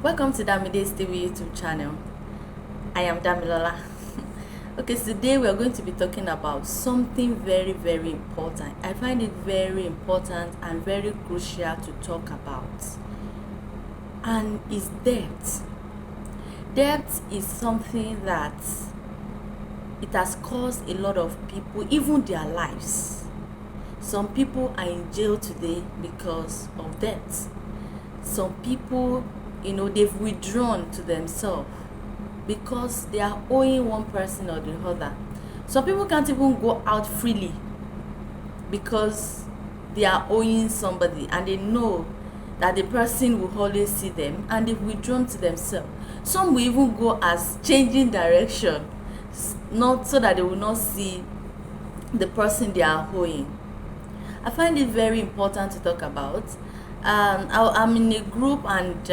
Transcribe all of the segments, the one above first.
Welcome to Damide's TV YouTube channel. I am Damilola. Okay, so today we are going to be talking about something very important. I find it very important and very crucial to talk about, and is debt. Debt is something that it has caused a lot of people, even their lives. Some people are in jail today because of debt. Some people, they've withdrawn to themselves because they are owing one person or the other. Some people can't even go out freely because they are owing somebody and they know that the person will always see them, and they've withdrawn to themselves. Some will even go as changing direction, not so that they will not see the person they are owing. I find it very important to talk about. I'm in a group, and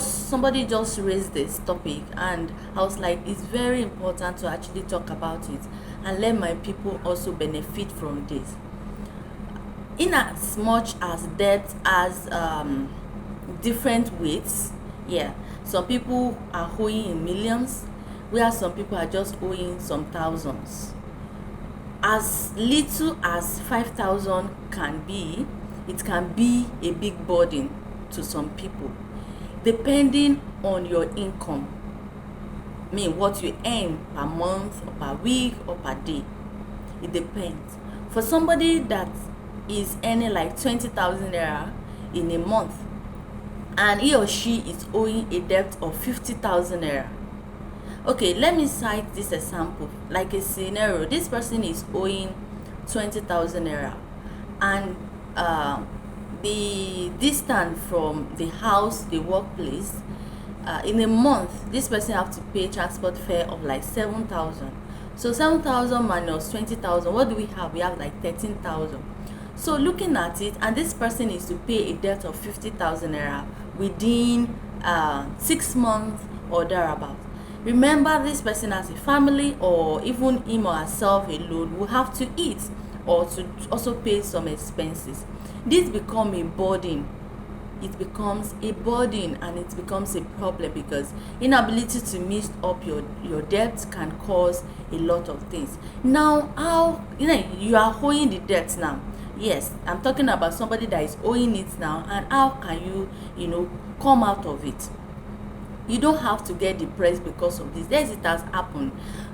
somebody just raised this topic, and I was like, it's very important to actually talk about it and let my people also benefit from this. In as much as debt has different weights, yeah, some people are owing in millions, whereas some people are just owing some thousands. As little as 5,000 can be, it can be a big burden to some people, depending on your income. What you earn per month or per week or per day. It depends. For somebody that is earning like 20,000 naira in a month, and he or she is owing a debt of 50,000 naira. Okay, let me cite this example, like a scenario. This person is owing 20,000 naira, and the distance from the house, the workplace, in a month, this person have to pay transport fare of like 7,000. So 7,000 minus 20,000, what do we have? We have like 13,000. So looking at it, and this person is to pay a debt of 50,000 naira within 6 months or thereabout. Remember, this person has a family, or even him or herself alone will have to eat or to also pay some expenses. This becomes a burden. It becomes a burden, and it becomes a problem, because inability to meet up your debt can cause a lot of things. Now, how you are owing the debt now? Yes, I'm talking about somebody that is owing it now, and how can you come out of it? You don't have to get depressed because of this. Yes, it has happened.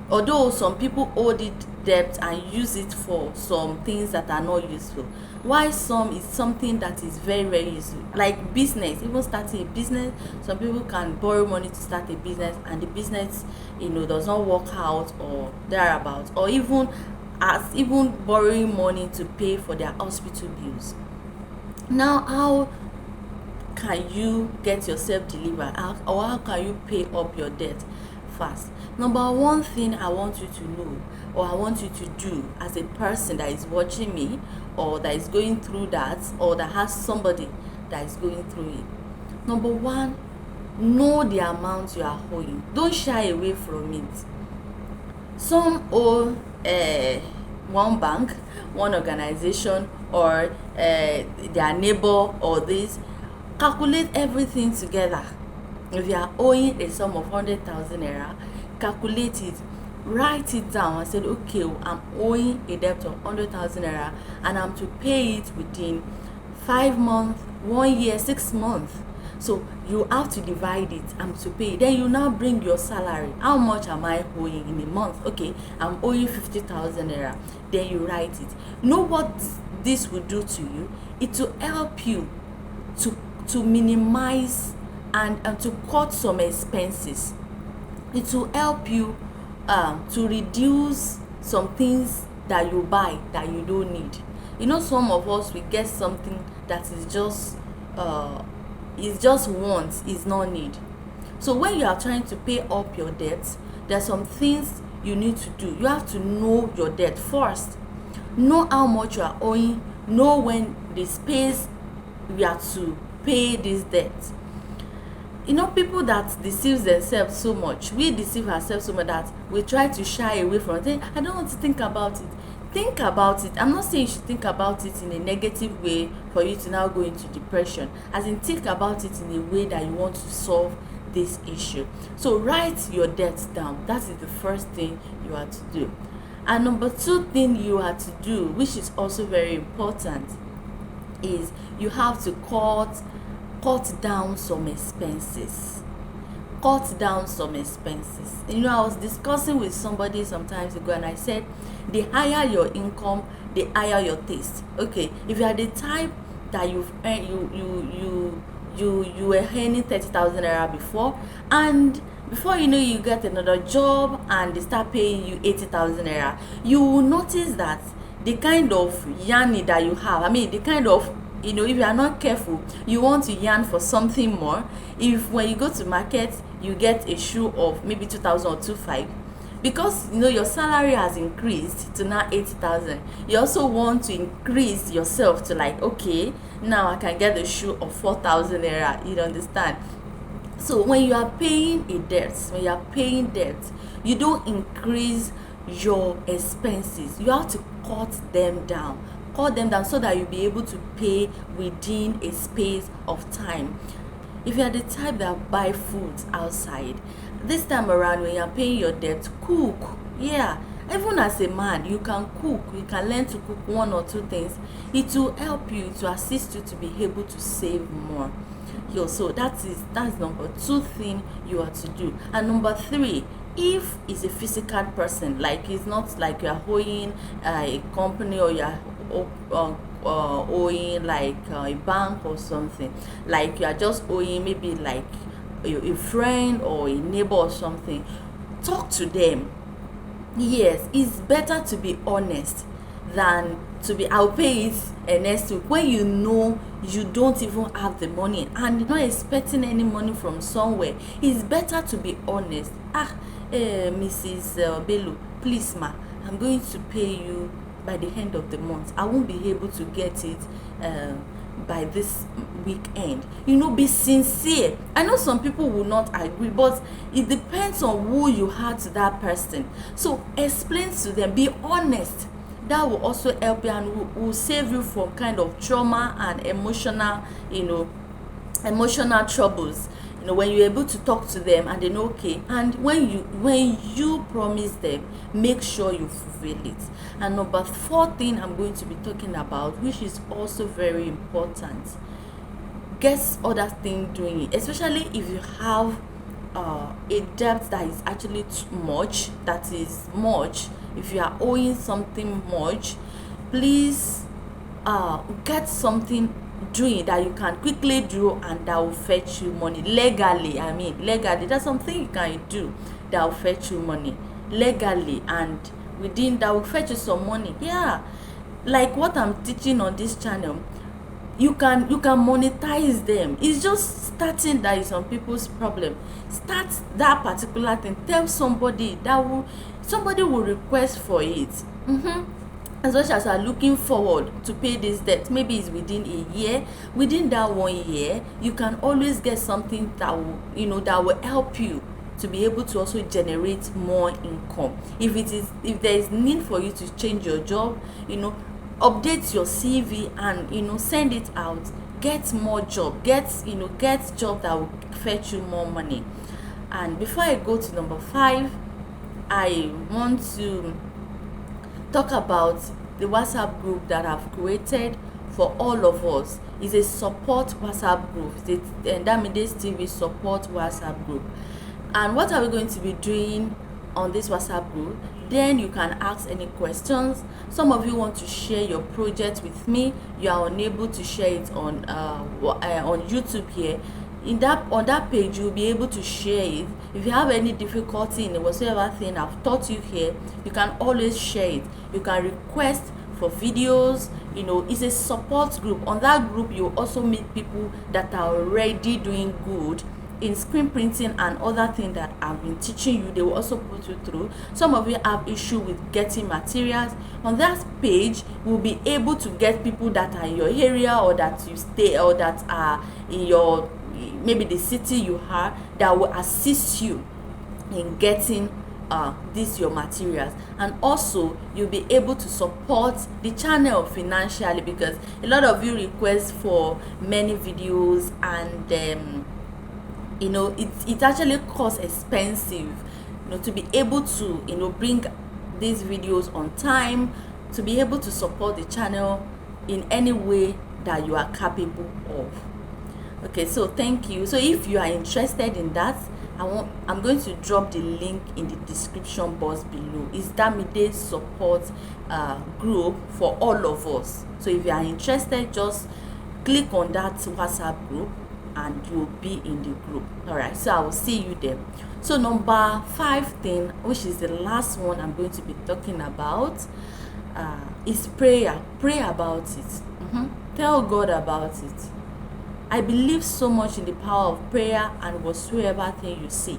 Although some people hold it debt and use it for some things that are not useful, why some is something that is very useful, like business. Even starting a business, some people can borrow money to start a business, and the business does not work out or thereabout, or even borrowing money to pay for their hospital bills. Now, how can you get yourself delivered, or how can you pay up your debt fast? Number one thing I want you to know, or I want you to do as a person that is watching me, or that is going through that, or that has somebody that is going through it. Number one, know the amount you are owing. Don't shy away from it. Some owe one bank, one organization, or their neighbor, or this. Calculate everything together. If you are owing a sum of 100,000 naira, calculate it, write it down, and say, okay, I'm owing a debt of 100,000 naira, and I'm to pay it within 5 months, 1 year, 6 months. So you have to divide it. I'm to pay. Then you now bring your salary. How much am I owing in a month? Okay, I'm owing 50,000 naira. Then you write it. Know what this will do to you? It will help you to minimize and to cut some expenses. It will help you to reduce some things that you buy that you don't need. Some of us, we get something that is just wants, is not need. So when you are trying to pay up your debt, there are some things you need to do. You have to know your debt first. Know how much you are owing. Know when the space we are to pay this debt. People that deceive themselves so much, we deceive ourselves so much that we try to shy away from it. I don't want to think about it. think about it. I'm not saying you should think about it in a negative way for you to now go into depression. As in, think about it in a way that you want to solve this issue. So write your debts down. That is the first thing you have to do. And number two thing you have to do, which is also very important, is you have to cut down some expenses. Cut down some expenses. I was discussing with somebody some times ago, and I said, the higher your income, the higher your taste. Okay, if you are the type that you've earned, you were earning 30,000 naira before, and before you know, you get another job and they start paying you 80,000 naira, you will notice that the kind of yarning that you have, the kind of, if you are not careful, you want to yarn for something more. If when you go to market, you get a shoe of maybe 2,000 or 2,500, because your salary has increased to now 80,000, you also want to increase yourself to, like, okay, now I can get a shoe of 4,000 naira. You understand? So when you are paying debt, you don't increase your expenses. You have to cut them down so that you'll be able to pay within a space of time. If you are the type that buy food outside, this time around when you're paying your debt, cook. Yeah, even as a man, you can cook. You can learn to cook one or two things. It will help you, to assist you to be able to save more. So that's number two thing you have to do. And number three, if it's a physical person, like it's not like you're owing a company, or you're owing like a bank or something, like you are just owing maybe like a friend or a neighbor or something, talk to them. Yes, it's better to be honest than to be, I'll pay it next week, when you don't even have the money and you're not expecting any money from somewhere. It's better to be honest. Mrs. Bello, please ma, I'm going to pay you by the end of the month. I won't be able to get it by this weekend. Be sincere. I know some people will not agree, but it depends on who you are to that person. So explain to them, be honest. That will also help you and will save you from kind of trauma and emotional troubles. When you're able to talk to them and they know, okay, and when you promise them, make sure you fulfill it. And number four thing I'm going to be talking about, which is also very important, get other things doing it, especially if you have a debt that is actually too much, if you are owing something much, please get something doing that you can quickly do and that will fetch you money legally. That's something you can do that will fetch you money legally, and within that will fetch you some money. Yeah, like what I'm teaching on this channel, you can monetize them. It's just starting that is some people's problem. Start that particular thing, tell somebody somebody will request for it. As much as you are looking forward to pay this debt, maybe it's within a year, within that 1 year, you can always get something that will help you to be able to also generate more income. If there is need for you to change your job, update your CV and send it out. Get more job. Get job that will fetch you more money. And before I go to number 5, I want to talk about the WhatsApp group that I've created for all of us. It's a support WhatsApp group. It's Ndamide TV support WhatsApp group. And what are we going to be doing on this WhatsApp group? Then you can ask any questions. Some of you want to share your project with me. You are unable to share it on YouTube here. On that page, you'll be able to share it. If you have any difficulty in whatsoever thing I've taught you here, you can always share it. You can request for videos. It's a support group. On that group, you also meet people that are already doing good in screen printing and other things that I've been teaching you. They will also put you through. Some of you have issue with getting materials. On that page, we'll be able to get people that are in your area, or that you stay, or that are in maybe the city you are, that will assist you in getting these your materials, and also you'll be able to support the channel financially, because a lot of you request for many videos, and it actually costs expensive, to be able to bring these videos on time, to be able to support the channel in any way that you are capable of. Okay, so thank you. So if you are interested in that, I'm going to drop the link in the description box below. It's Damide support group for all of us. So if you are interested, just click on that WhatsApp group and you'll be in the group. All right, so I will see you there. So number 5 thing, which is the last one I'm going to be talking about, is prayer. Pray about it. Tell God about it. I believe so much in the power of prayer and whatsoever thing you see.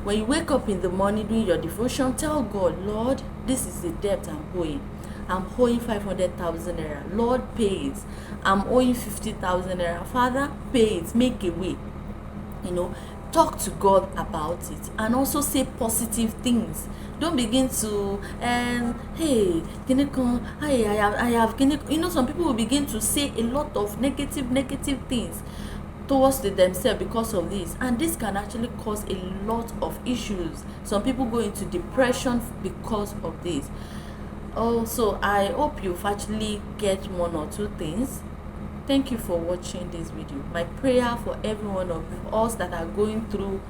When you wake up in the morning doing your devotion, tell God, Lord, this is the debt I'm owing. I'm owing 500,000 naira. Lord, pay it. I'm owing 50,000 naira. Father, pay it. Make a way. Talk to God about it, and also say positive things. Don't begin to hey, I have some people will begin to say a lot of negative things towards themselves because of this, and this can actually cause a lot of issues. Some people go into depression because of this. Also, I hope you've actually get 1 or 2 things. Thank you for watching this video. My prayer for every one of us that are going through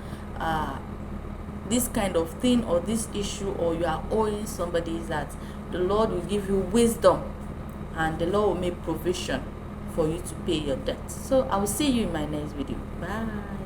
this kind of thing or this issue, or you are owing somebody, is that the Lord will give you wisdom and the Lord will make provision for you to pay your debt. So I will see you in my next video. Bye.